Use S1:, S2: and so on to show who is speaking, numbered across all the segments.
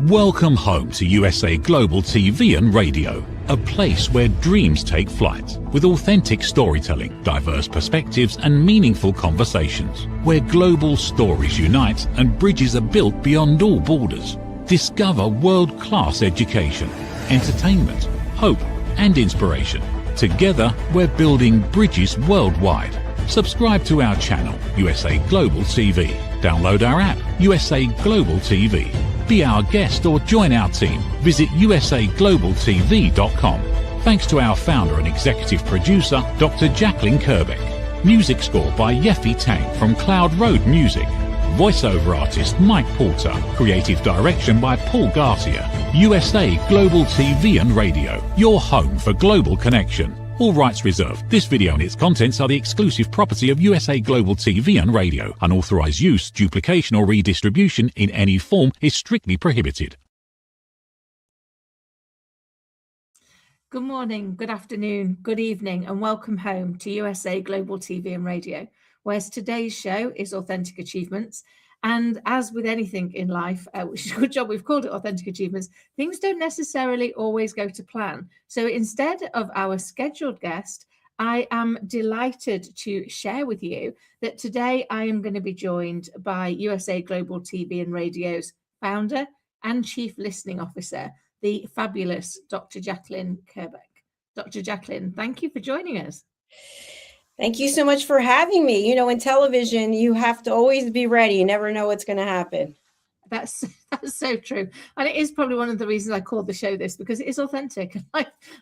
S1: Welcome home to USA Global TV and Radio, a place where dreams take flight, with authentic storytelling, diverse perspectives and meaningful conversations, where global stories unite and bridges are built beyond all borders. Discover world-class education, entertainment, hope and inspiration. Together, we're building bridges worldwide. Subscribe to our channel, USA Global TV. Download our app, USA Global TV. Be our guest or join our team. Visit usaglobaltv.com. Thanks to our founder and executive producer, Dr. Jacqueline Kerbeck. Music score by Yeffy Tang from Cloud Road Music. Voiceover artist Mike Porter. Creative direction by Paul Garcia. USA Global TV and Radio. Your home for global connection. All rights reserved. This video and its contents are the exclusive property of USA Global TV and Radio. Unauthorized use, duplication or redistribution in any form is strictly prohibited.
S2: Good morning, good afternoon, good evening, and welcome home to USA Global TV and Radio, where today's show is Authentic Achievements. And as with anything in life, which is a good job we've called it Authentic Achievements, things don't necessarily always go to plan. So instead of our scheduled guest, I am delighted to share with you that today I am going to be joined by USA Global TV and Radio's founder and Chief Listening Officer, the fabulous Dr. Jacqueline Kerbeck. Dr. Jacqueline, thank you for joining us.
S3: Thank you so much for having me. You know, in television, you have to always be ready. You never know what's going to happen.
S2: That's so true. And it is probably one of the reasons I called the show this, because it is authentic.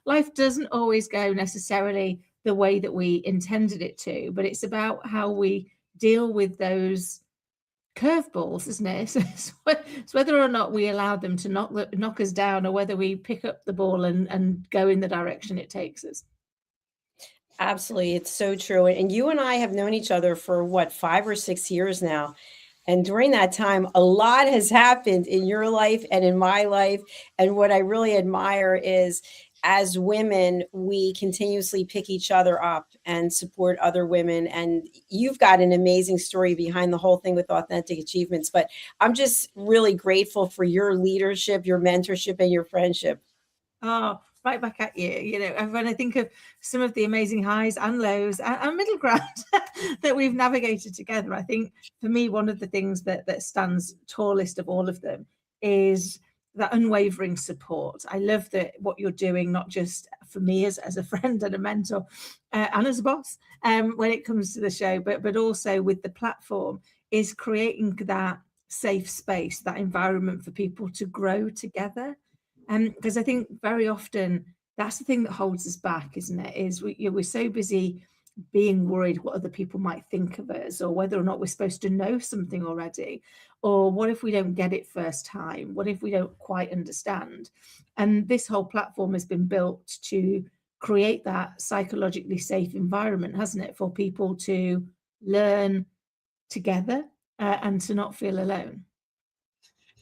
S2: Life doesn't always go necessarily the way that we intended it to, but it's about how we deal with those curveballs, isn't it? It's whether or not we allow them to knock us down, or whether we pick up the ball and go in the direction it takes us.
S3: Absolutely. It's so true. And you and I have known each other for 5 or 6 years now. And during that time, a lot has happened in your life and in my life. And what I really admire is, as women, we continuously pick each other up and support other women. And you've got an amazing story behind the whole thing with Authentic Achievements. But I'm just really grateful for your leadership, your mentorship, and your friendship.
S2: Oh, right back at you. You know, when I think of some of the amazing highs and lows and middle ground that we've navigated together, I think for me, one of the things that stands tallest of all of them is that unwavering support. I love that what you're doing, not just for me as a friend and a mentor and as a boss when it comes to the show, but also with the platform, is creating that safe space, that environment for people to grow together. Because I think very often that's the thing that holds us back, isn't it? Is we're so busy being worried what other people might think of us, or whether or not we're supposed to know something already, or what if we don't get it first time? What if we don't quite understand? And this whole platform has been built to create that psychologically safe environment, hasn't it, for people to learn together and to not feel alone.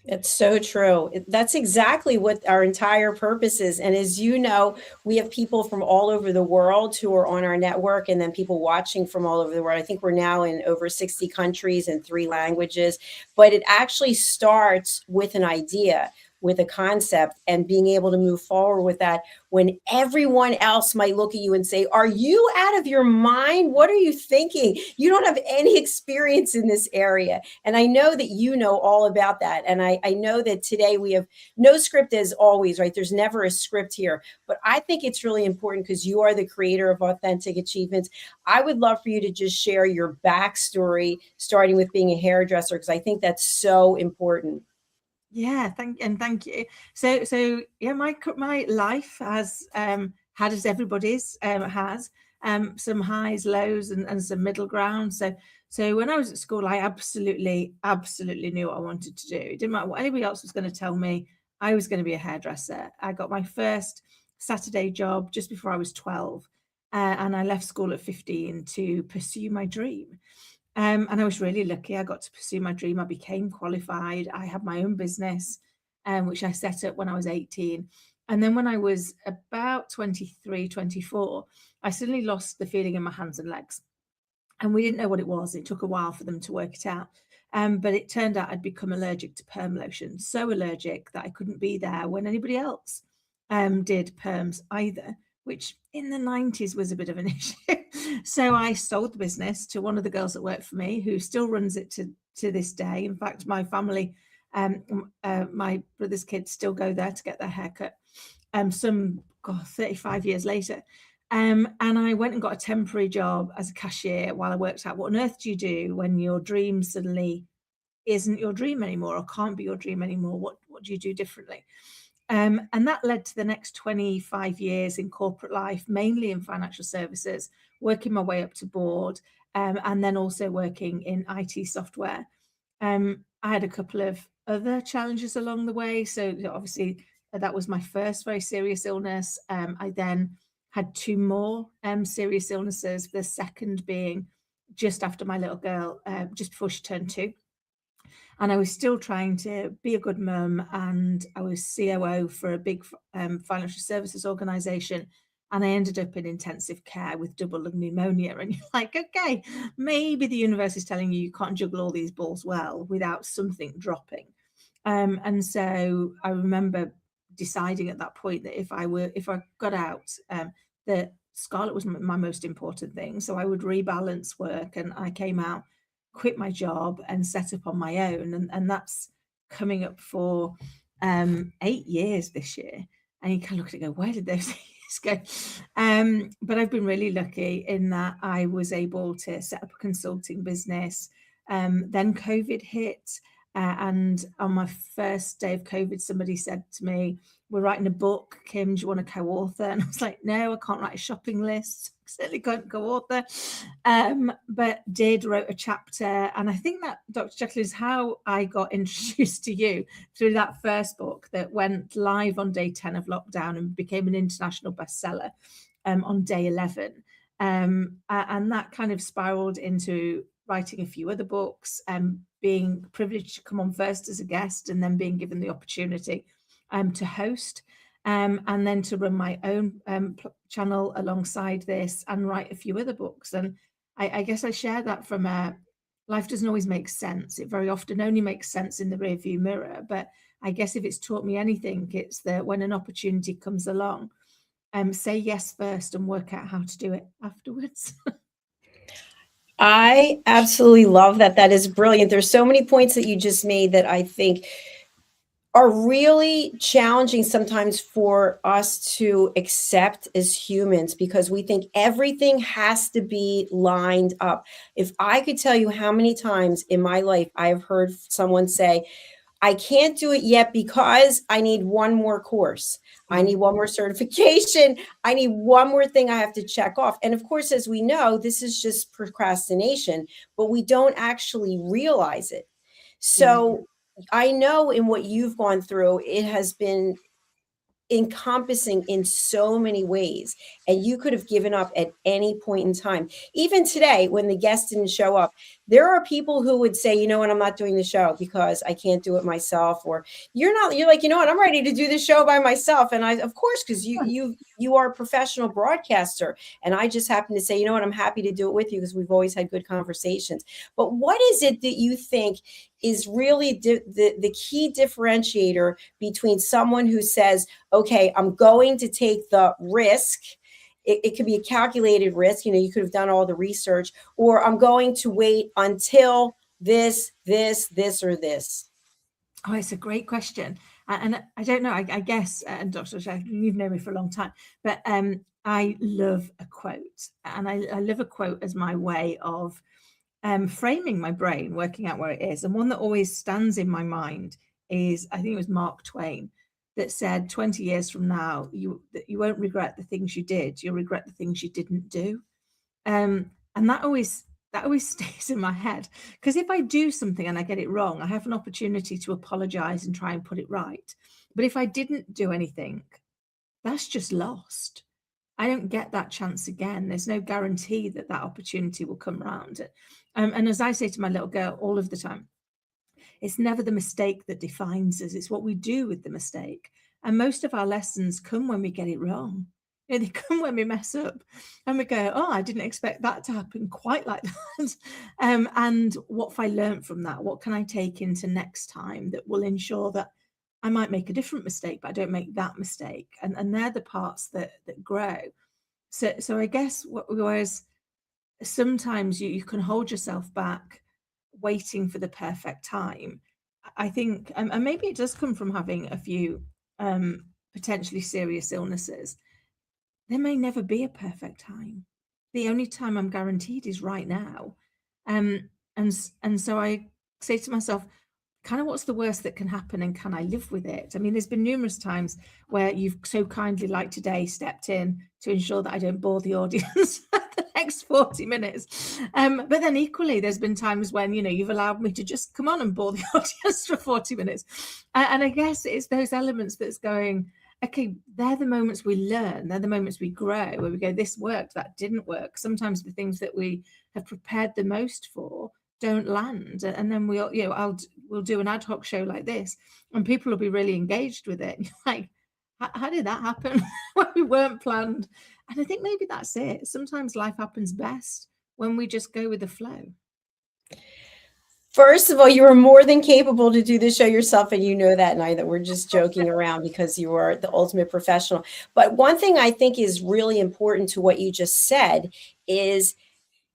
S3: It's so true. That's exactly what our entire purpose is. And as you know, we have people from all over the world who are on our network, and then people watching from all over the world. I think we're now in over 60 countries and 3 languages. But it actually starts with an idea, with a concept, and being able to move forward with that when everyone else might look at you and say, are you out of your mind? What are you thinking? You don't have any experience in this area. And I know that you know all about that. And I know that today we have no script, as always, right? There's never a script here. But I think it's really important, because you are the creator of Authentic Achievements. I would love for you to just share your backstory, starting with being a hairdresser, because I think that's so important.
S2: Yeah, thank you. So yeah, my life has had, as everybody's has, some highs, lows, and some middle ground. So when I was at school, I absolutely knew what I wanted to do. It didn't matter what anybody else was going to tell me. I was going to be a hairdresser. I got my first Saturday job just before I was 12, and I left school at 15 to pursue my dream. And I was really lucky. I got to pursue my dream. I became qualified. I had my own business, which I set up when I was 18. And then when I was about 23, 24, I suddenly lost the feeling in my hands and legs. And we didn't know what it was. It took a while for them to work it out. But it turned out I'd become allergic to perm lotion, so allergic that I couldn't be there when anybody else did perms either, which in the 90s was a bit of an issue. So I sold the business to one of the girls that worked for me, who still runs it to this day. In fact, my family, my brother's kids still go there to get their haircut. 35 years later. And I went and got a temporary job as a cashier while I worked out what on earth do you do when your dream suddenly isn't your dream anymore, or can't be your dream anymore. What do you do differently? And that led to the next 25 years in corporate life, mainly in financial services, working my way up to board, and then also working in IT software. I had a couple of other challenges along the way. So obviously that was my first very serious illness. I then had two more serious illnesses, the second being just after my little girl, just before she turned 2. And I was still trying to be a good mum, and I was COO for a big financial services organization. And I ended up in intensive care with double lung pneumonia. And you're like, okay, maybe the universe is telling you can't juggle all these balls well without something dropping. And so I remember deciding at that point that if I got out, that Scarlett was my most important thing. So I would rebalance work, and I came out, quit my job, and set up on my own. And that's coming up for 8 years this year. And you can look at it and go, where did those years go? But I've been really lucky in that I was able to set up a consulting business. Then COVID hit. And on my first day of COVID, somebody said to me, we're writing a book, Kim, do you want to co-author? And I was like, no, I can't write a shopping list. I certainly can't co-author. But wrote a chapter. And I think that, Dr. Jekyll, is how I got introduced to you, through that first book that went live on day 10 of lockdown and became an international bestseller on day 11. And that kind of spiraled into writing a few other books, being privileged to come on first as a guest, and then being given the opportunity to host, and then to run my own channel alongside this and write a few other books. And I guess I share that from life doesn't always make sense. It very often only makes sense in the rearview mirror. But I guess if it's taught me anything, it's that when an opportunity comes along, say yes first and work out how to do it afterwards.
S3: I absolutely love that. That is brilliant. There's so many points that you just made that I think are really challenging sometimes for us to accept as humans, because we think everything has to be lined up. If I could tell you how many times in my life I have heard someone say, I can't do it yet because I need one more course. I need one more certification. I need one more thing I have to check off. And of course, as we know, this is just procrastination, but we don't actually realize it. So I know in what you've gone through, it has been encompassing in so many ways, and you could have given up at any point in time. Even today, when the guest didn't show up, there are people who would say, you know what, I'm not doing the show because I can't do it myself. Or you're like, you know what, I'm ready to do the show by myself. And I, of course, because you are a professional broadcaster, and I just happen to say, you know what, I'm happy to do it with you because we've always had good conversations. But what is it that you think is really the key differentiator between someone who says, okay, I'm going to take the risk? It could be a calculated risk. You know, you could have done all the research, or I'm going to wait until this, or this.
S2: Oh, it's a great question. And I don't know, I guess, and Dr. Jekyll, you've known me for a long time, but I love a quote. And I love a quote as my way of framing my brain, working out where it is. And one that always stands in my mind is, I think it was Mark Twain that said, 20 years from now, you won't regret the things you did, you'll regret the things you didn't do. And that always stays in my head, because if I do something and I get it wrong, I have an opportunity to apologize and try and put it right. But if I didn't do anything, that's just lost. I don't get that chance again. There's no guarantee that opportunity will come around. And as I say to my little girl all of the time, it's never the mistake that defines us. It's what we do with the mistake. And most of our lessons come when we get it wrong. You know, they come when we mess up and we go, oh, I didn't expect that to happen quite like that. And what have I learned from that? What can I take into next time that will ensure that I might make a different mistake, but I don't make that mistake? And they're the parts that grow. So I guess whereas sometimes you can hold yourself back waiting for the perfect time. I think, and maybe it does come from having a few potentially serious illnesses. There may never be a perfect time. The only time I'm guaranteed is right now. And so I say to myself, kind of what's the worst that can happen and can I live with it? I mean, there's been numerous times where you've so kindly, like today, stepped in to ensure that I don't bore the audience for the next 40 minutes. But then equally, there's been times when, you know, you've allowed me to just come on and bore the audience for 40 minutes. And I guess it's those elements that's going, okay, they're the moments we learn. They're the moments we grow, where we go, this worked, that didn't work. Sometimes the things that we have prepared the most for don't land, and then we'll, you know, we'll do an ad hoc show like this and people will be really engaged with it. Like, how did that happen when we weren't planned? And I think maybe that's it. Sometimes life happens best when we just go with the flow.
S3: First of all, you are more than capable to do the show yourself, and you know that, Nye, that we're just joking around because you are the ultimate professional. But one thing I think is really important to what you just said is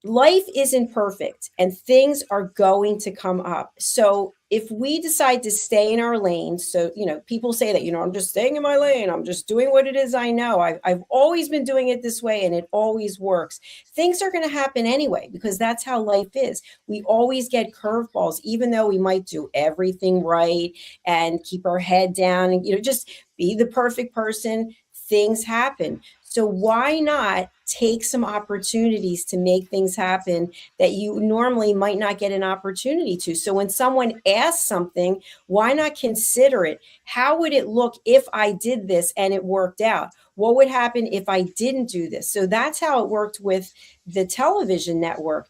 S3: life isn't perfect and things are going to come up. So if we decide to stay in our lane, so, you know, people say that, you know, I'm just staying in my lane. I'm just doing what it is I know. I've always been doing it this way and it always works. Things are going to happen anyway, because that's how life is. We always get curveballs, even though we might do everything right and keep our head down and, you know, just be the perfect person. Things happen. So why not take some opportunities to make things happen that you normally might not get an opportunity to? So when someone asks something, why not consider it? How would it look if I did this and it worked out? What would happen if I didn't do this? So that's how it worked with the television network.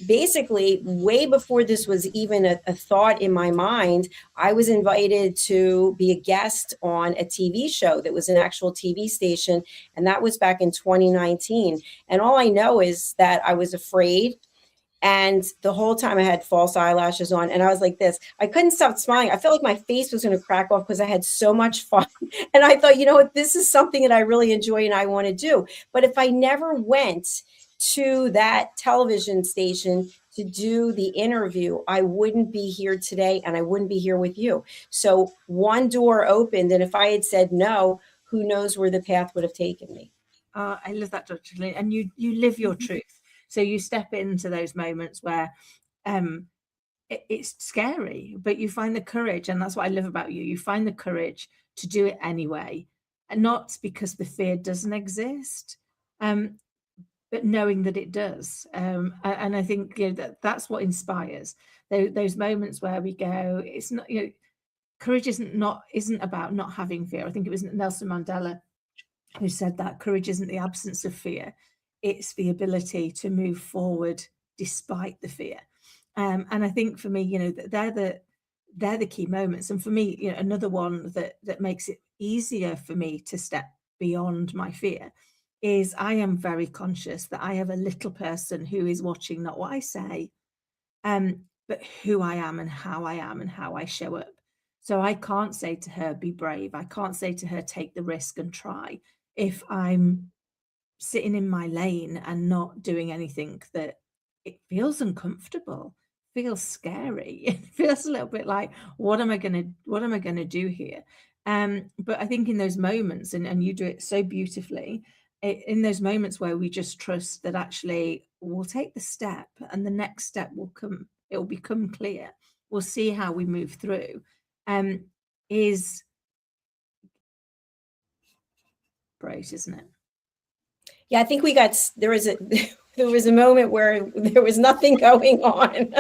S3: Basically, way before this was even a thought in my mind, I was invited to be a guest on a TV show that was an actual TV station. And that was back in 2019. And all I know is that I was afraid. And the whole time I had false eyelashes on and I was like this. I couldn't stop smiling. I felt like my face was going to crack off because I had so much fun. And I thought, you know what, this is something that I really enjoy and I want to do. But if I never went to that television station to do the interview, I wouldn't be here today and I wouldn't be here with you. So one door opened. And if I had said no, who knows where the path would have taken me.
S2: I love that, Dr. Lynn. And you live your truth. So you step into those moments where it's scary, but you find the courage. And that's what I love about you. You find the courage to do it anyway. And not because the fear doesn't exist, but knowing that it does. And I think, you know, that's what inspires those moments where we go, it's not, you know, courage isn't about not having fear. I think it was Nelson Mandela who said that courage isn't the absence of fear. It's the ability to move forward despite the fear. And I think for me, you know, they're the key moments. And for me, you know, another one that makes it easier for me to step beyond my fear is I am very conscious that I have a little person who is watching not what I say, but who I am and how I show up. So I can't say to her, be brave. I can't say to her, take the risk and try, if I'm sitting in my lane and not doing anything that it feels uncomfortable, feels scary. It feels a little bit like, what am I going to do here? But I think in those moments, and you do it so beautifully, in those moments where we just trust that actually we'll take the step and the next step will come, it will become clear. We'll see how we move through. Is great, isn't it?
S3: Yeah, I think there was a moment where there was nothing going on.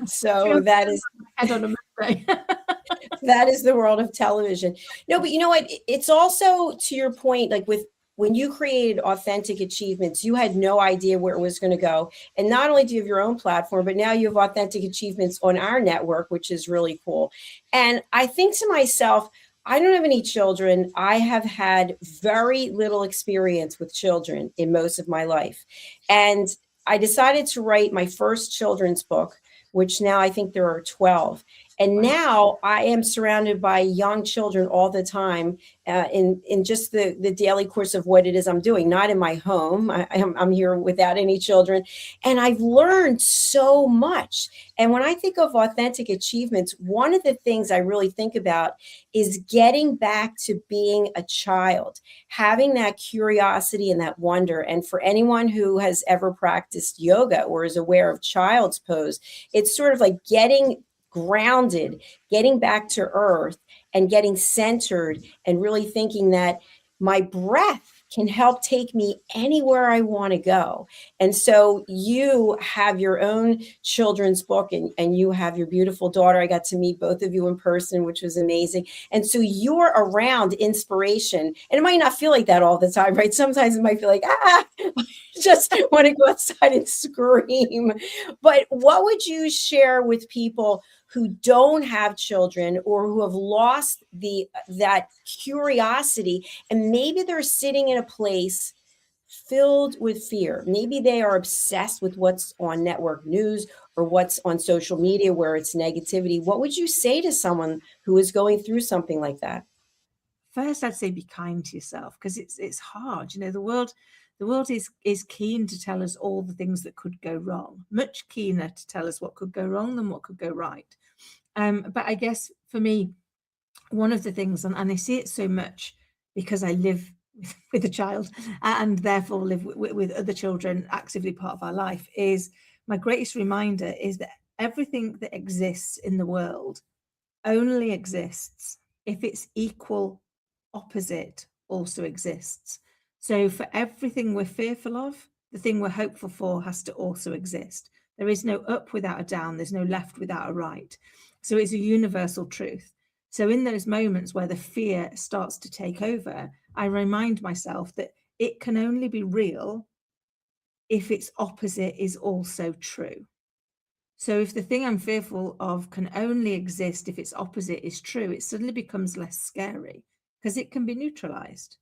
S3: So that is that is the world of television. No, but you know what? It's also, to your point, like when you created Authentic Achievements, you had no idea where it was going to go. And not only do you have your own platform, but now you have Authentic Achievements on our network, which is really cool. And I think to myself, I don't have any children. I have had very little experience with children in most of my life. And I decided to write my first children's book, which now I think there are 12. And now I am surrounded by young children all the time, in just the daily course of what it is I'm doing, not in my home. I'm here without any children. And I've learned so much. And when I think of authentic achievements, one of the things I really think about is getting back to being a child, having that curiosity and that wonder. And for anyone who has ever practiced yoga or is aware of child's pose, it's sort of like getting grounded, getting back to earth and getting centered and really thinking that my breath can help take me anywhere I want to go. And so you have your own children's book, and you have your beautiful daughter. I got to meet both of you in person, which was amazing. And so you're around inspiration, and it might not feel like that all the time, right? Sometimes it might feel like, I just want to go outside and scream. But what would you share with people who don't have children or who have lost that curiosity, and maybe they're sitting in a place filled with fear? Maybe they are obsessed with what's on network news or what's on social media where it's negativity. What would you say to someone who is going through something like that?
S2: First, I'd say be kind to yourself, because it's hard. The world is keen to tell us all the things that could go wrong, much keener to tell us what could go wrong than what could go right. But I guess for me, one of the things, and I see it so much because I live with a child and therefore live with other children, actively part of our life, is my greatest reminder is that everything that exists in the world only exists if its equal opposite also exists. So for everything we're fearful of, the thing we're hopeful for has to also exist. There is no up without a down. There's no left without a right. So it's a universal truth. So in those moments where the fear starts to take over, I remind myself that it can only be real if its opposite is also true. So if the thing I'm fearful of can only exist if its opposite is true, it suddenly becomes less scary because it can be neutralized.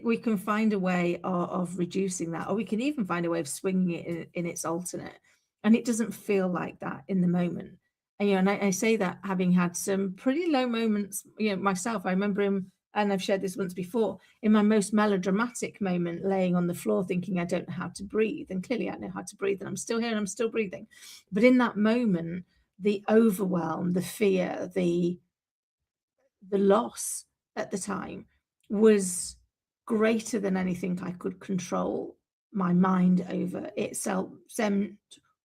S2: We can find a way of reducing that, or we can even find a way of swinging it in its alternate. And it doesn't feel like that in the moment. And I say that having had some pretty low moments, myself. I remember and I've shared this once before, in my most melodramatic moment, laying on the floor thinking I don't know how to breathe. And clearly I know how to breathe, and I'm still here and I'm still breathing. But in that moment, the overwhelm, the fear, the loss at the time was greater than anything I could control my mind over. It seemed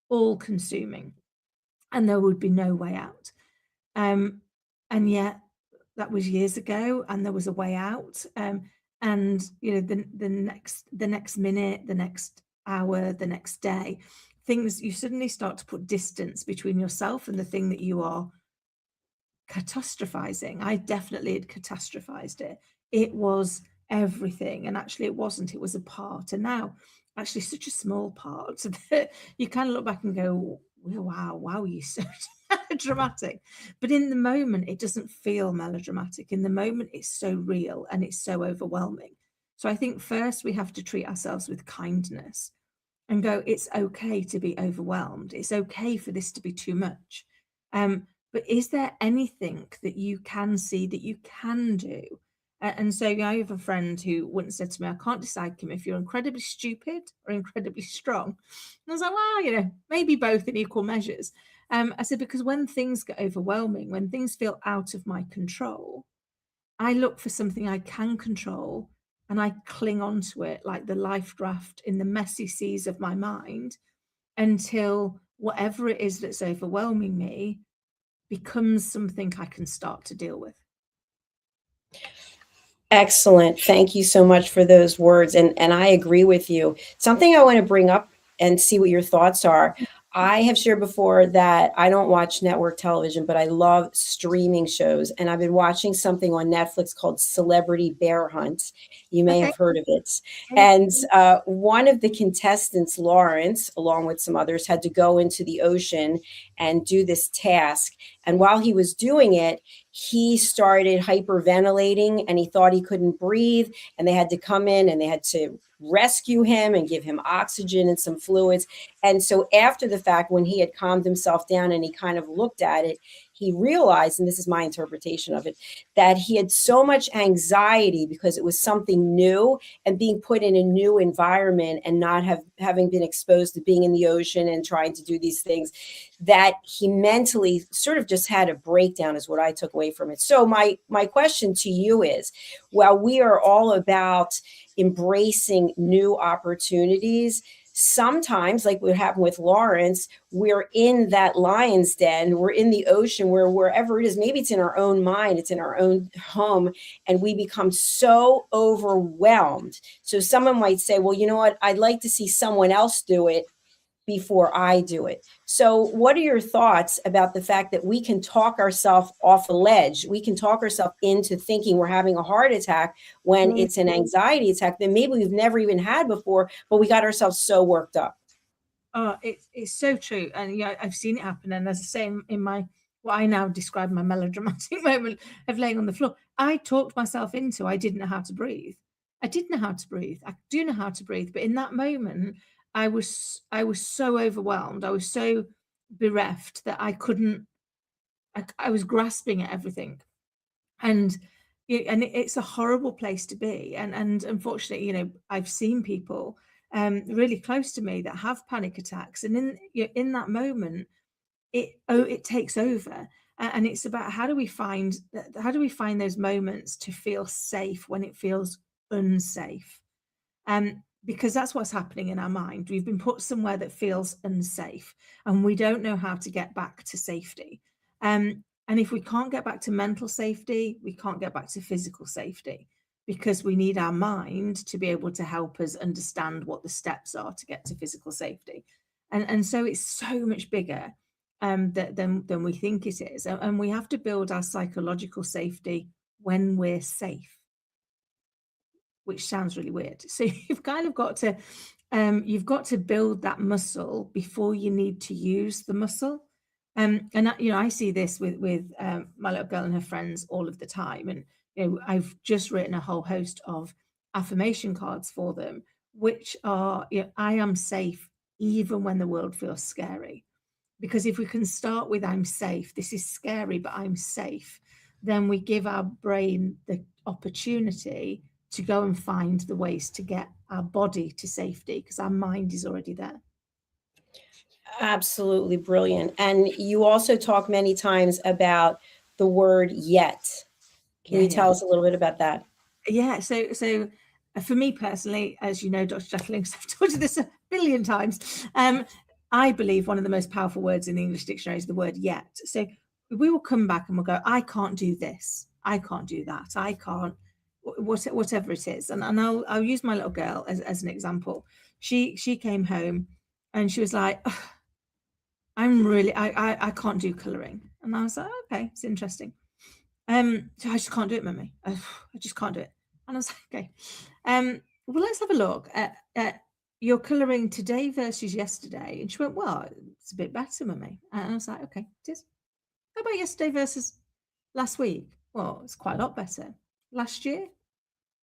S2: all consuming, and there would be no way out. And yet that was years ago, and there was a way out. And the next minute, the next hour, the next day, you suddenly start to put distance between yourself and the thing that you are catastrophizing. I definitely had catastrophized it. It was everything, and actually it wasn't. It was a part, and now actually such a small part, so that you kind of look back and go, wow, you're so melodramatic. But in the moment, it doesn't feel melodramatic. In the moment, it's so real and it's so overwhelming. So I think first we have to treat ourselves with kindness and go, it's okay to be overwhelmed. It's okay for this to be too much. But is there anything that you can see that you can do? And so I have a friend who once said to me, I can't decide, Kim, if you're incredibly stupid or incredibly strong. And I was like, well, maybe both in equal measures. I said, because when things get overwhelming, when things feel out of my control, I look for something I can control and I cling onto it like the life raft in the messy seas of my mind until whatever it is that's overwhelming me becomes something I can start to deal with.
S3: Excellent. Thank you so much for those words. And I agree with you. Something I want to bring up and see what your thoughts are. I have shared before that I don't watch network television, but I love streaming shows. And I've been watching something on Netflix called Celebrity Bear Hunt. You may
S2: Okay.
S3: have heard of it.
S2: Okay.
S3: And one of the contestants, Lawrence, along with some others, had to go into the ocean and do this task. And while he was doing it, he started hyperventilating and he thought he couldn't breathe. And they had to come in and they had to rescue him and give him oxygen and some fluids. And so after the fact, when he had calmed himself down and he kind of looked at it, he realized, and this is my interpretation of it, that he had so much anxiety because it was something new and being put in a new environment and not having been exposed to being in the ocean and trying to do these things, that he mentally sort of just had a breakdown, is what I took away from it. So my question to you is, while we are all about embracing new opportunities, sometimes, like what happened with Lawrence, we're in that lion's den, we're in the ocean, wherever it is, maybe it's in our own mind, it's in our own home, and we become so overwhelmed. So someone might say, well, you know what, I'd like to see someone else do it before I do it. So what are your thoughts about the fact that we can talk ourselves off a ledge? We can talk ourselves into thinking we're having a heart attack when it's an anxiety attack that maybe we've never even had before, but we got ourselves so worked up.
S2: Oh, it's so true. And yeah, I've seen it happen. And as I say in my, what I now describe my melodramatic moment of laying on the floor, I talked myself into, I didn't know how to breathe. I didn't know how to breathe. I do know how to breathe. But in that moment, I was so overwhelmed. I was so bereft that I couldn't, I was grasping at everything. And it's a horrible place to be. And unfortunately, you know, I've seen people really close to me that have panic attacks. And in that moment, it takes over. And it's about how do we find those moments to feel safe when it feels unsafe? Because that's what's happening in our mind. We've been put somewhere that feels unsafe, and we don't know how to get back to safety. And if we can't get back to mental safety, we can't get back to physical safety, because we need our mind to be able to help us understand what the steps are to get to physical safety. And so it's so much bigger than we think it is. And we have to build our psychological safety when we're safe, which sounds really weird. So you've kind of got to build that muscle before you need to use the muscle. And I see this with my little girl and her friends all of the time. And I've just written a whole host of affirmation cards for them, which are, I am safe even when the world feels scary. Because if we can start with I'm safe, this is scary, but I'm safe, then we give our brain the opportunity to go and find the ways to get our body to safety, because our mind is already there.
S3: Absolutely brilliant. And you also talk many times about the word yet. Can you tell us a little bit about that?
S2: Yeah. So for me personally, as you know, Dr. Jacqueline, I've told you this a billion times. I believe one of the most powerful words in the English dictionary is the word yet. So we will come back and we'll go, I can't do this. I can't do that. I can't, whatever it is. And I'll use my little girl as an example. She came home and she was like, oh, I can't do colouring. And I was like, okay, it's interesting. So I just can't do it, Mummy. I just can't do it. And I was like, okay. Well, let's have a look at your colouring today versus yesterday. And she went, well, it's a bit better, Mummy. And I was like, okay, it is. How about yesterday versus last week? Well, it's quite a lot better. Last year?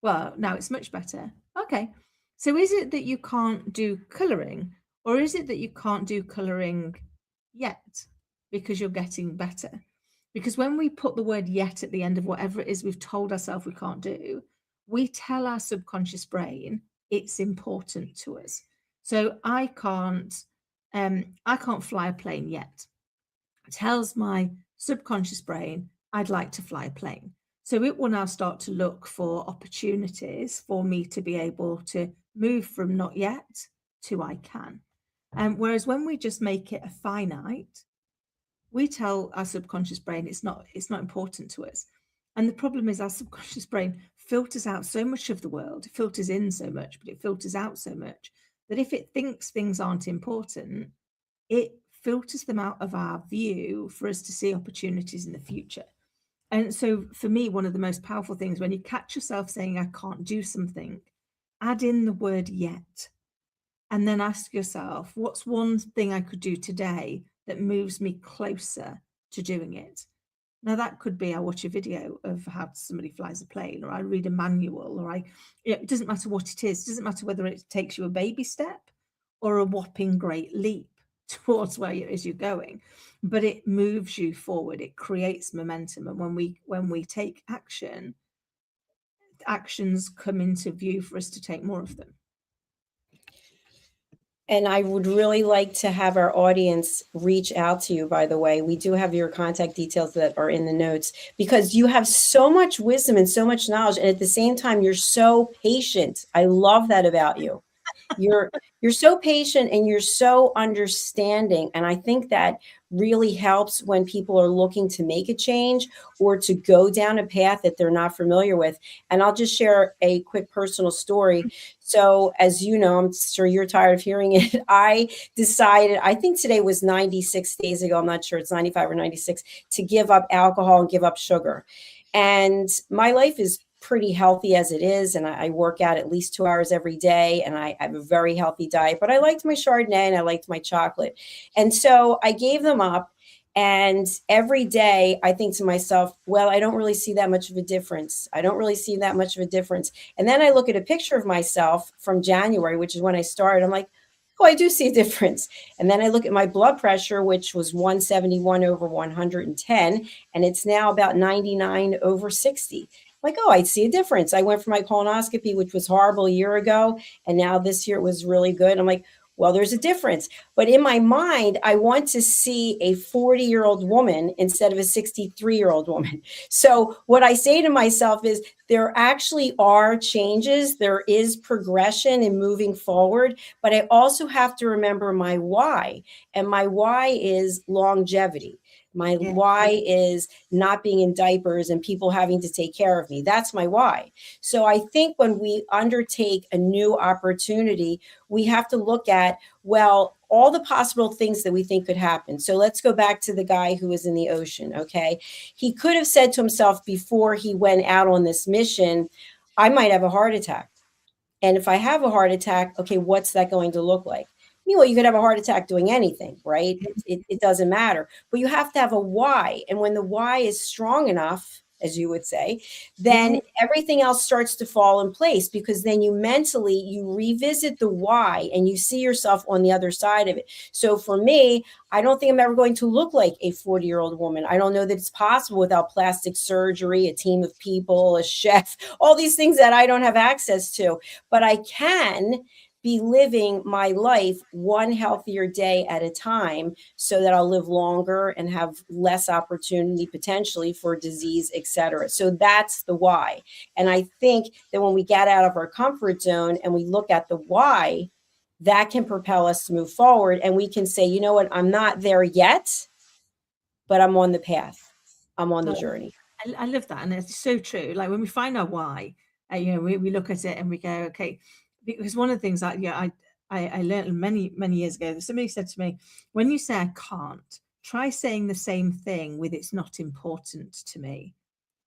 S2: Well, now it's much better. Okay. So is it that you can't do colouring, or is it that you can't do colouring yet because you're getting better? Because when we put the word yet at the end of whatever it is we've told ourselves we can't do, we tell our subconscious brain it's important to us. So I can't fly a plane yet. It tells my subconscious brain I'd like to fly a plane. So it will now start to look for opportunities for me to be able to move from not yet to I can. Whereas when we just make it a finite, we tell our subconscious brain it's not important to us. And the problem is our subconscious brain filters out so much of the world, it filters in so much, but it filters out so much that if it thinks things aren't important, it filters them out of our view for us to see opportunities in the future. And so for me, one of the most powerful things, when you catch yourself saying, I can't do something, add in the word yet. And then ask yourself, what's one thing I could do today that moves me closer to doing it? Now, that could be I watch a video of how somebody flies a plane, or I read a manual, or it doesn't matter what it is. It doesn't matter whether it takes you a baby step or a whopping great leap towards where it is you're going, but it moves you forward. It creates momentum. And when we take action, actions come into view for us to take more of them.
S3: And I would really like to have our audience reach out to you, by the way. We do have your contact details that are in the notes, because you have so much wisdom and so much knowledge. And at the same time, you're so patient. I love that about you. You're so patient and you're so understanding. And I think that really helps when people are looking to make a change or to go down a path that they're not familiar with. And I'll just share a quick personal story. So as you know, I'm sure you're tired of hearing it. I decided, I think today was 96 days ago, I'm not sure, it's 95 or 96, to give up alcohol and give up sugar. And my life is pretty healthy as it is. And I work out at least 2 hours every day. And I have a very healthy diet, but I liked my Chardonnay and I liked my chocolate. And so I gave them up. And every day I think to myself, well, I don't really see that much of a difference. I don't really see that much of a difference. And then I look at a picture of myself from January, which is when I started. I'm like, oh, I do see a difference. And then I look at my blood pressure, which was 171/110, and it's now about 99/60. Like, oh, I see a difference. I went for my colonoscopy, which was horrible a year ago, and now this year it was really good. I'm like, well, there's a difference. But in my mind, I want to see a 40-year-old woman instead of a 63-year-old woman. So what I say to myself is there actually are changes. There is progression in moving forward, but I also have to remember my why. And my why is longevity. My why is not being in diapers and people having to take care of me. That's my why. So I think when we undertake a new opportunity, we have to look at, well, all the possible things that we think could happen. So let's go back to the guy who was in the ocean, okay? He could have said to himself before he went out on this mission, I might have a heart attack. And if I have a heart attack, okay, what's that going to look like? Well, you could have a heart attack doing anything, right? It doesn't matter. But you have to have a why. And when the why is strong enough, as you would say, then everything else starts to fall in place, because then you mentally, you revisit the why and you see yourself on the other side of it. So for me, I don't think I'm ever going to look like a 40-year-old woman. I don't know that it's possible without plastic surgery, a team of people, a chef, all these things that I don't have access to. But I can be living my life one healthier day at a time so that I'll live longer and have less opportunity potentially for disease, et cetera. So that's the why. And I think that when we get out of our comfort zone and we look at the why, that can propel us to move forward. And we can say, you know what, I'm not there yet, but I'm on the path. I'm on the journey.
S2: I love that. And it's so true. Like when we find our why, we look at it and we go, okay, because one of the things that I learned many years ago, somebody said to me, when you say I can't, try saying the same thing with it's not important to me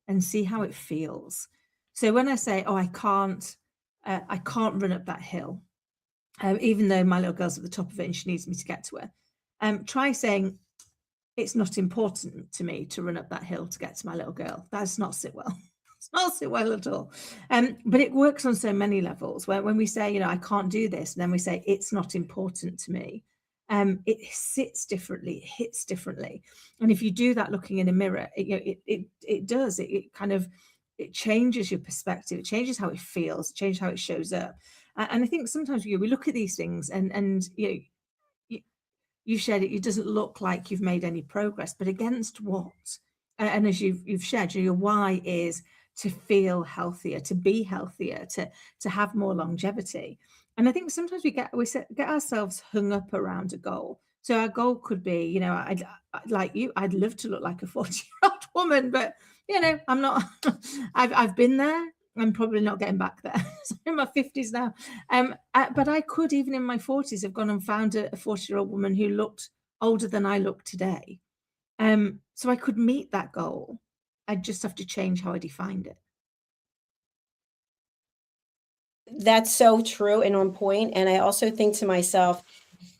S2: and see how it feels. So when I say, oh, I can't run up that hill, even though my little girl's at the top of it and she needs me to get to her, try saying it's not important to me to run up that hill to get to my little girl. That does not sit well. Not sit well at all. But it works on so many levels where when we say, I can't do this, and then we say it's not important to me, it sits differently, it hits differently. And if you do that looking in a mirror, it does. It changes your perspective, it changes how it feels, it changes how it shows up. And I think sometimes we look at these things and you shared it doesn't look like you've made any progress, but against what? And as you've shared, your why is to feel healthier, to be healthier, to have more longevity. And I think sometimes we get ourselves hung up around a goal. So our goal could be, I'd like you, I'd love to look like a 40-year-old woman, but I'm not. I've been there. I'm probably not getting back there. So I'm in my 50s now. But I could, even in my 40s, have gone and found a 40-year-old woman who looked older than I look today. So I could meet that goal. I just have to change how I defined it.
S3: That's so true and on point. And I also think to myself,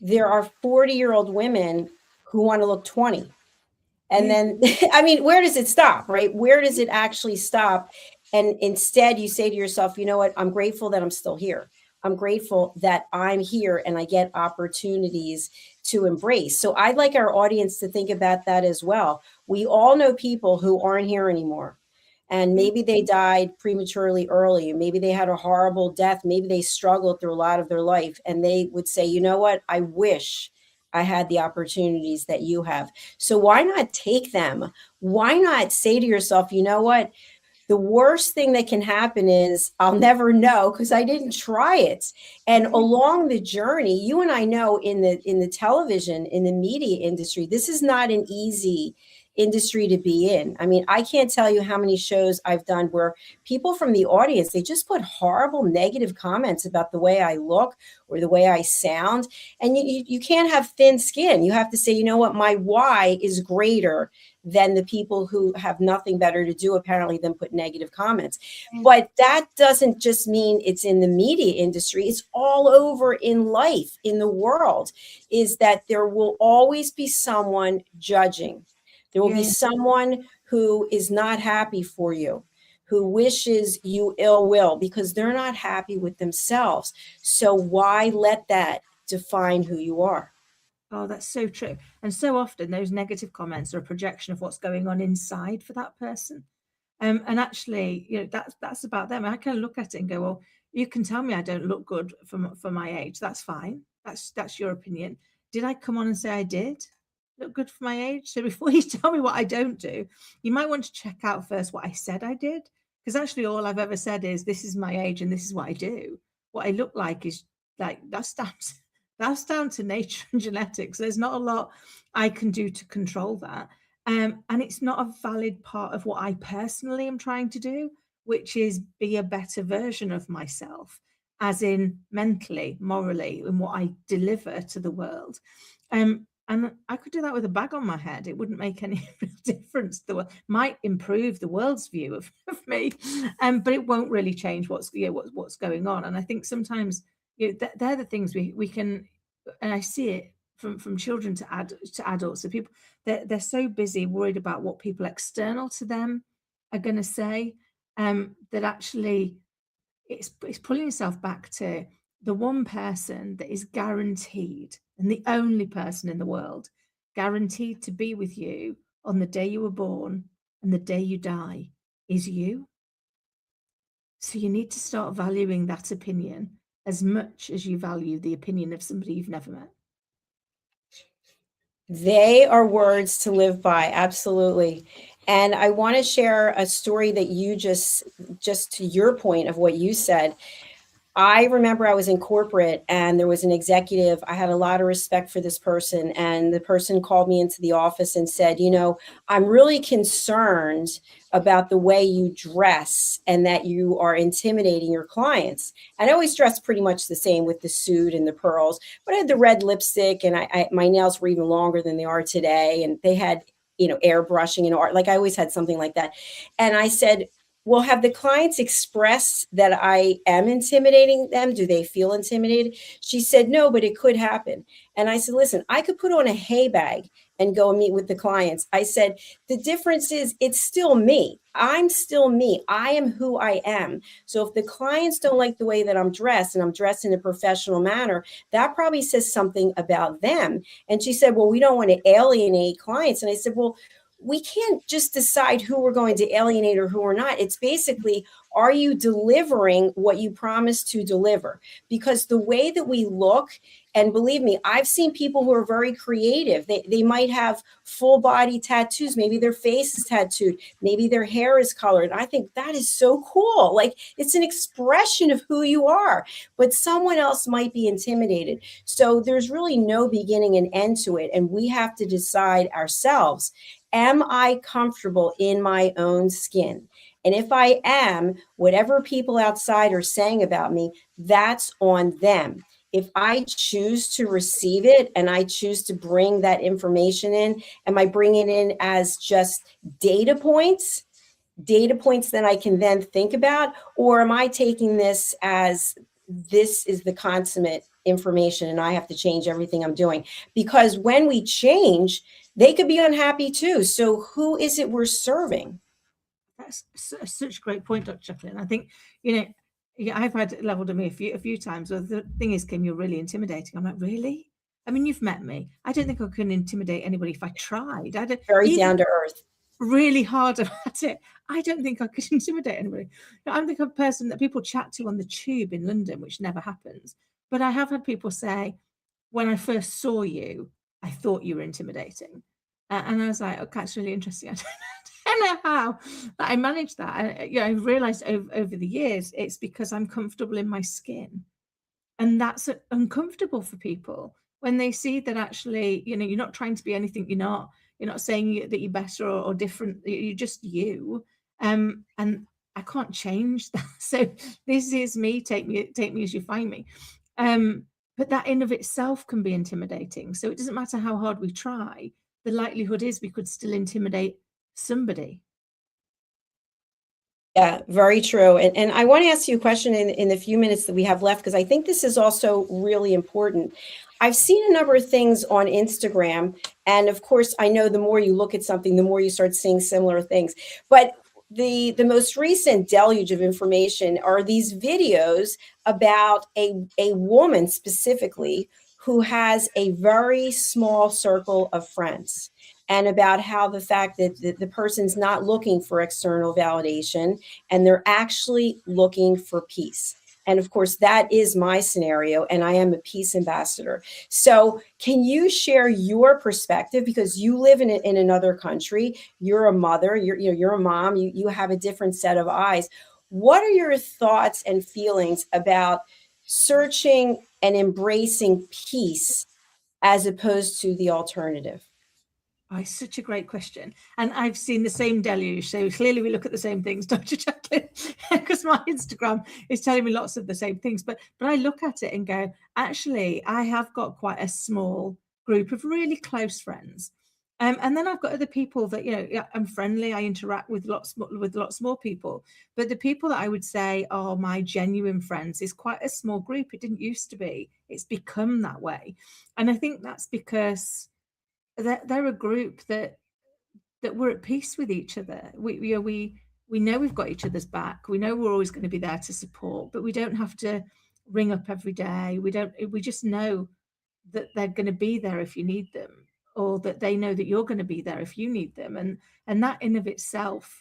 S3: there are 40-year-old women who want to look 20. And then, I mean, where does it stop, right? Where does it actually stop? And instead, you say to yourself, you know what? I'm grateful that I'm still here. I'm grateful that I'm here and I get opportunities to embrace. So I'd like our audience to think about that as well. We all know people who aren't here anymore. And maybe they died prematurely early. Maybe they had a horrible death. Maybe they struggled through a lot of their life. And they would say, you know what? I wish I had the opportunities that you have. So why not take them? Why not say to yourself, you know what? The worst thing that can happen is I'll never know because I didn't try it. And along the journey, you and I know in the television, in the media industry, this is not an easy industry to be in. I mean, I can't tell you how many shows I've done where people from the audience, they just put horrible negative comments about the way I look or the way I sound. And you can't have thin skin. You have to say, you know what, my why is greater than the people who have nothing better to do apparently than put negative comments. But that doesn't just mean it's in the media industry. It's all over in life, in the world, is that there will always be someone judging. There will be someone who is not happy for you, who wishes you ill will because they're not happy with themselves. So why let that define who you are?
S2: Oh, that's so true. And so often those negative comments are a projection of what's going on inside for that person. And actually, you know, that's about them. I can look at it and go, well, you can tell me I don't look good for my age. That's fine. That's your opinion. Did I come on and say I did look good for my age? So before you tell me what I don't do, you might want to check out first what I said I did. Because actually all I've ever said is this is my age and this is what I do. What I look like is like that's down to nature and genetics. There's not a lot I can do to control that. And it's not a valid part of what I personally am trying to do, which is be a better version of myself, as in mentally, morally, in what I deliver to the world. And I could do that with a bag on my head. It wouldn't make any real difference. The world might improve the world's view of me, but it won't really change what's going on. And I think sometimes they're the things we can, and I see it from children to adults. So people they're so busy worried about what people external to them are going to say, that actually it's pulling yourself back to the one person that is guaranteed, and the only person in the world guaranteed to be with you on the day you were born and the day you die is you. So you need to start valuing that opinion as much as you value the opinion of somebody you've never met.
S3: They are words to live by. Absolutely. And I want to share a story that you just to your point of what you said. I remember I was in corporate and there was an executive. I had a lot of respect for this person. And the person called me into the office and said, you know, I'm really concerned about the way you dress and that you are intimidating your clients. And I always dressed pretty much the same with the suit and the pearls, but I had the red lipstick and my nails were even longer than they are today. And they had, you know, airbrushing and art. Like I always had something like that. And I said, well, have the clients expressed that I am intimidating them? Do they feel intimidated? She said, no, but it could happen. And I said, listen, I could put on a hay bag and go and meet with the clients. I said, the difference is it's still me. I'm still me. I am who I am. So if the clients don't like the way that I'm dressed and I'm dressed in a professional manner, that probably says something about them. And she said, well, we don't want to alienate clients. And I said, well, we can't just decide who we're going to alienate or who we're not. It's basically, are you delivering what you promised to deliver? Because the way that we look, and believe me, I've seen people who are very creative. They might have full body tattoos. Maybe their face is tattooed. Maybe their hair is colored. I think that is so cool. Like it's an expression of who you are, but someone else might be intimidated. So there's really no beginning and end to it. And we have to decide ourselves, am I comfortable in my own skin? And if I am, whatever people outside are saying about me, that's on them. If I choose to receive it and I choose to bring that information in, am I bringing it in as just data points? data points that I can then think about? Or am I taking this as this is the consummate information and I have to change everything I'm doing? Because when we change, they could be unhappy too. So who is it we're serving?
S2: That's such a great point, Dr. Jacqueline. I think, yeah, I've had it leveled at me a few times. Well, the thing is, Kim, you're really intimidating. I'm like, really? I mean, you've met me. I don't think I can intimidate anybody if I tried. I don't,
S3: Very
S2: even
S3: down to earth.
S2: really hard about it. I don't think I could intimidate anybody. I'm the kind of person that people chat to on the tube in London, which never happens. But I have had people say, when I first saw you, I thought you were intimidating. And I was like, okay, that's really interesting. I don't know how that I managed that. And, I've realized over the years, it's because I'm comfortable in my skin. And that's uncomfortable for people when they see that actually, you're not trying to be anything you're not. You're not saying that you're better or different. You're just you. And I can't change that. So this is me. Take me as you find me. But that in of itself can be intimidating. So it doesn't matter how hard we try. The likelihood is we could still intimidate somebody.
S3: Yeah, very true. And I want to ask you a question in the few minutes that we have left, because I think this is also really important. I've seen a number of things on Instagram. And of course, I know the more you look at something, the more you start seeing similar things. But the most recent deluge of information are these videos about a woman specifically who has a very small circle of friends, and about how the fact that the person's not looking for external validation and they're actually looking for peace. And of course, that is my scenario, and I am a peace ambassador. So can you share your perspective, because you live in another country, you're a mother, you're a mom, you have a different set of eyes. What are your thoughts and feelings about searching and embracing peace as opposed to the alternative?
S2: Oh, it's such a great question. And I've seen the same deluge. So clearly we look at the same things, Dr. Jacqueline, because my Instagram is telling me lots of the same things. But I look at it and go, actually, I have got quite a small group of really close friends. And then I've got other people that, I'm friendly. I interact with lots more people. But the people that I would say are my genuine friends is quite a small group. It didn't used to be. It's become that way. And I think that's because they're a group that we're at peace with each other. We know we've got each other's back. We know we're always going to be there to support, but we don't have to ring up every day. We just know that they're going to be there if you need them, or that they know that you're going to be there if you need them. And that in of itself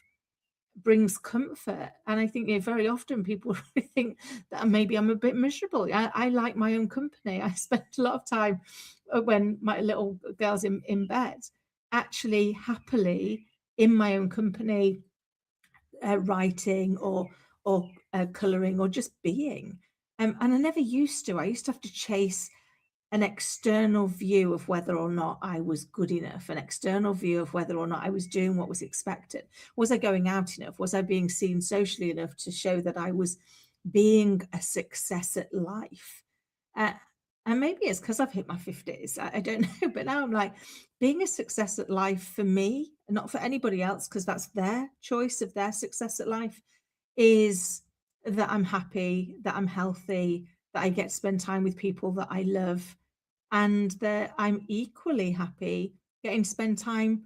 S2: brings comfort. And I think very often people really think that maybe I'm a bit miserable. I like my own company. I spend a lot of time when my little girl's in bed, actually happily in my own company, writing or colouring or just being. And I never used to. I used to have to chase an external view of whether or not I was good enough, an external view of whether or not I was doing what was expected. Was I going out enough? Was I being seen socially enough to show that I was being a success at life? And maybe it's because I've hit my 50s. I don't know. But now I'm like, being a success at life for me, not for anybody else, because that's their choice of their success at life, is that I'm happy, that I'm healthy, that I get to spend time with people that I love, and that I'm equally happy getting to spend time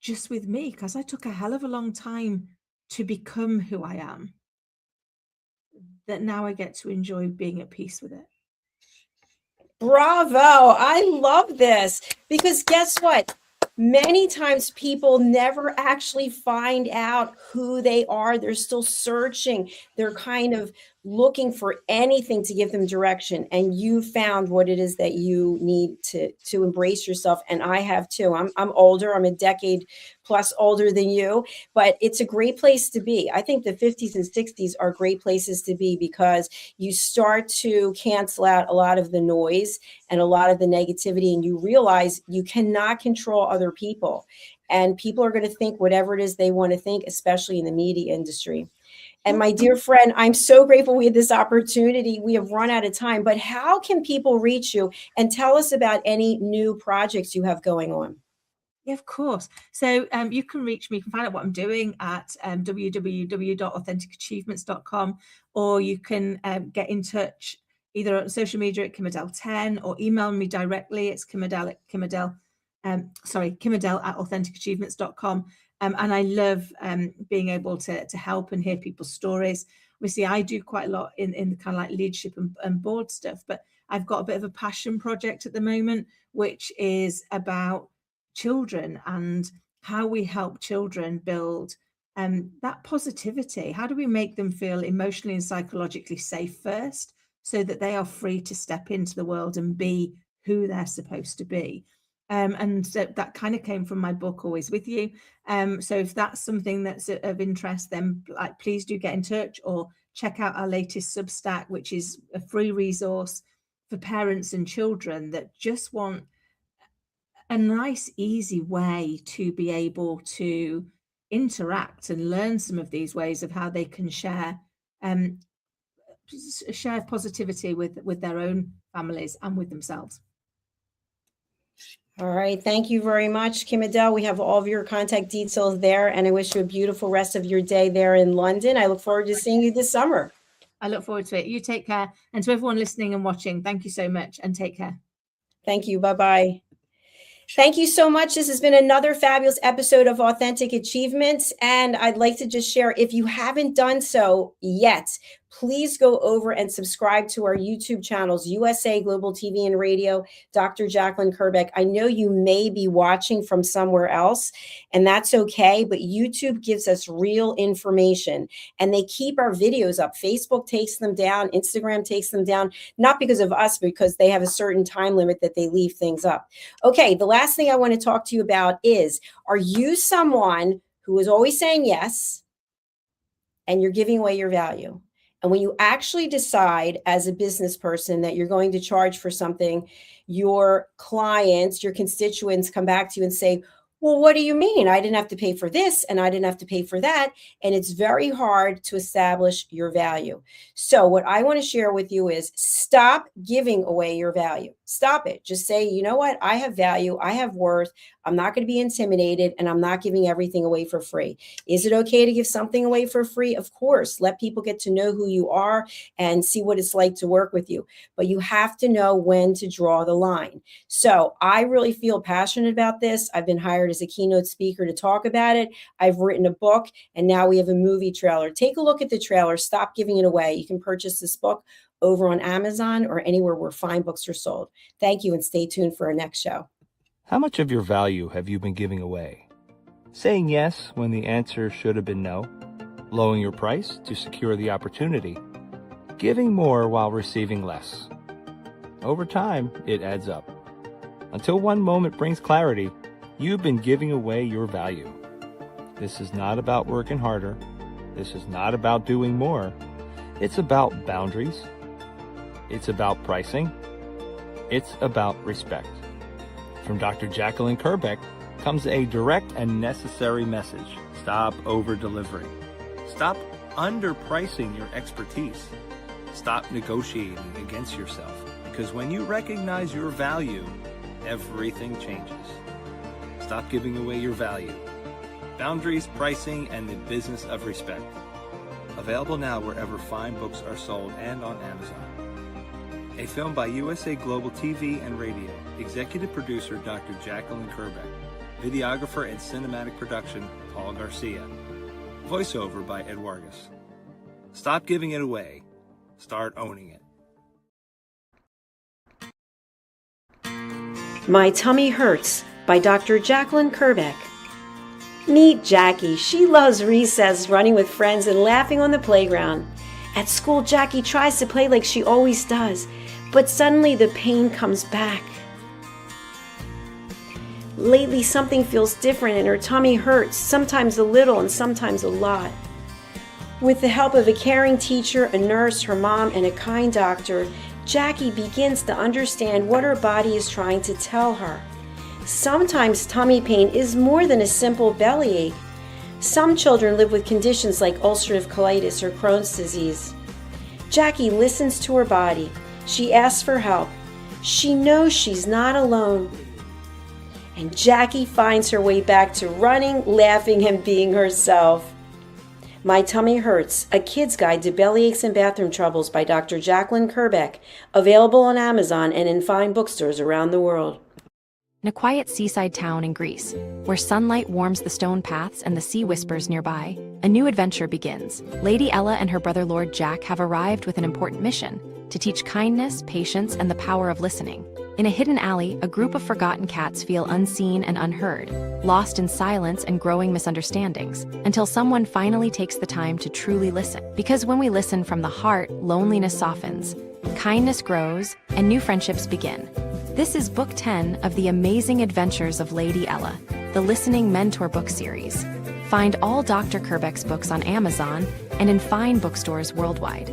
S2: just with me, because I took a hell of a long time to become who I am, that now I get to enjoy being at peace with it.
S3: Bravo. I love this, because guess what? Many times people never actually find out who they are. They're still searching. They're kind of looking for anything to give them direction. And you found what it is that you need to embrace yourself. And I have too. I'm older. I'm a decade plus older than you, but it's a great place to be. I think the 50s and 60s are great places to be, because you start to cancel out a lot of the noise and a lot of the negativity, and you realize you cannot control other people, and people are going to think whatever it is they want to think, especially in the media industry. And my dear friend, I'm so grateful we had this opportunity. We have run out of time, but how can people reach you, and tell us about any new projects you have going on?
S2: Yeah, of course. So you can reach me, you can find out what I'm doing at www.AuthenticAchievements.com, or you can get in touch either on social media at Kim-Adele 10, or email me directly. It's Kim-Adele at Kim-Adele at AuthenticAchievements.com. And I love being able to help and hear people's stories. Obviously, I do quite a lot in the kind of like leadership and board stuff, but I've got a bit of a passion project at the moment, which is about children and how we help children build that positivity. How do we make them feel emotionally and psychologically safe first, so that they are free to step into the world and be who they're supposed to be? And so that kind of came from my book, Always With You. So if that's something that's of interest, then please do get in touch, or check out our latest Substack, which is a free resource for parents and children that just want a nice, easy way to be able to interact and learn some of these ways of how they can share positivity with their own families and with themselves.
S3: All right. Thank you very much, Kim-Adele. We have all of your contact details there, and I wish you a beautiful rest of your day there in London. I look forward to seeing you this summer.
S2: I look forward to it. You take care. And to everyone listening and watching, thank you so much, and take care.
S3: Thank you. Bye-bye. Thank you so much. This has been another fabulous episode of Authentic Achievements. And I'd like to just share, if you haven't done so yet, please go over and subscribe to our YouTube channels, USA Global TV and Radio, Dr. Jacqueline Kerbeck. I know you may be watching from somewhere else, and that's okay, but YouTube gives us real information, and they keep our videos up. Facebook takes them down, Instagram takes them down, not because of us, because they have a certain time limit that they leave things up. Okay, the last thing I want to talk to you about is, are you someone who is always saying yes, and you're giving away your value? And when you actually decide as a business person that you're going to charge for something, your clients, your constituents come back to you and say, well, what do you mean? I didn't have to pay for this and I didn't have to pay for that. And it's very hard to establish your value. So what I want to share with you is, stop giving away your value. Stop it. Just say, you know what? I have value. I have worth. I'm not going to be intimidated, and I'm not giving everything away for free. Is it okay to give something away for free? Of course. Let people get to know who you are and see what it's like to work with you. But you have to know when to draw the line. So I really feel passionate about this. I've been hired as a keynote speaker to talk about it. I've written a book, and now we have a movie trailer. Take a look at the trailer. Stop giving it away. You can purchase this book over on Amazon or anywhere where fine books are sold. Thank you, and stay tuned for our next show.
S4: How much of your value have you been giving away? Saying yes when the answer should have been no, lowering your price to secure the opportunity, giving more while receiving less. Over time, it adds up. Until one moment brings clarity, you've been giving away your value. This is not about working harder. This is not about doing more. It's about boundaries. It's about pricing. It's about respect. From Dr. Jacqueline Kerbeck comes a direct and necessary message. Stop over-delivering. Stop underpricing your expertise. Stop negotiating against yourself. Because when you recognize your value, everything changes. Stop giving away your value. Boundaries, pricing, and the business of respect. Available now wherever fine books are sold and on Amazon. A film by USA Global TV and Radio. Executive producer Dr. Jacqueline Kerbeck. Videographer and cinematic production Paul Garcia. Voiceover by Ed Wargas. Stop giving it away. Start owning it.
S3: My Tummy Hurts by Dr. Jacqueline Kerbeck. Meet Jackie. She loves recess, running with friends, and laughing on the playground. At school, Jackie tries to play like she always does, but suddenly the pain comes back. Lately, something feels different and her tummy hurts, sometimes a little and sometimes a lot. With the help of a caring teacher, a nurse, her mom, and a kind doctor, Jackie begins to understand what her body is trying to tell her. Sometimes tummy pain is more than a simple bellyache. Some children live with conditions like ulcerative colitis or Crohn's disease. Jackie listens to her body. She asks for help. She knows she's not alone. and Jackie finds her way back to running, laughing, and being herself. My Tummy Hurts, A Kid's Guide to Bellyaches and Bathroom Troubles by Dr. Jacqueline Kerbeck, available on Amazon and in fine bookstores around the world.
S5: In a quiet seaside town in Greece, where sunlight warms the stone paths and the sea whispers nearby, a new adventure begins. Lady Ella and her brother Lord Jack have arrived with an important mission: to teach kindness, patience, and the power of listening. In a hidden alley, a group of forgotten cats feel unseen and unheard, lost in silence and growing misunderstandings, until someone finally takes the time to truly listen. Because when we listen from the heart, loneliness softens, kindness grows, and new friendships begin. This is Book 10 of The Amazing Adventures of Lady Ella, the Listening Mentor book series. Find all Dr. Kerbeck's books on Amazon and in fine bookstores worldwide.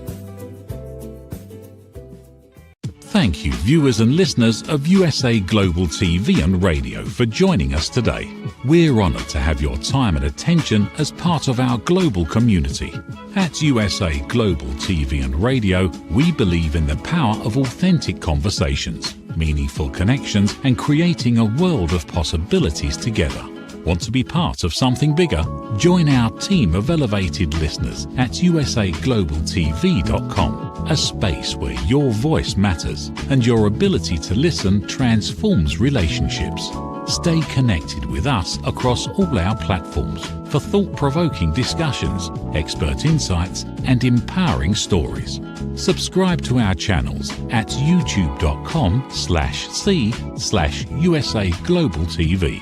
S1: Thank you, viewers and listeners of USA Global TV and Radio, for joining us today. We're honoured to have your time and attention as part of our global community. At USA Global TV and Radio, we believe in the power of authentic conversations, meaningful connections, and creating a world of possibilities together. Want to be part of something bigger? Join our team of elevated listeners at usaglobaltv.com, a space where your voice matters and your ability to listen transforms relationships. Stay connected with us across all our platforms for thought-provoking discussions, expert insights, and empowering stories. Subscribe to our channels at youtube.com/c/USA Global TV.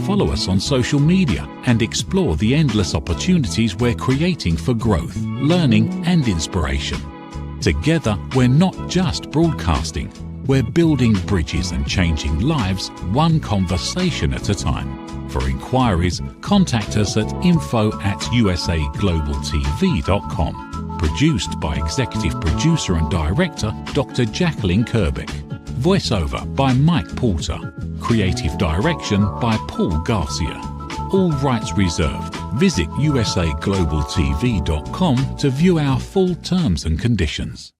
S1: Follow us on social media and explore the endless opportunities we're creating for growth, learning, and inspiration. Together, we're not just broadcasting, we're building bridges and changing lives one conversation at a time. For inquiries, contact us at info@usaglobaltv.com. Produced by Executive Producer and Director Dr. Jacqueline Kerbeck. Voiceover by Mike Porter. Creative direction by Paul Garcia. All rights reserved. Visit usaglobaltv.com to view our full terms and conditions.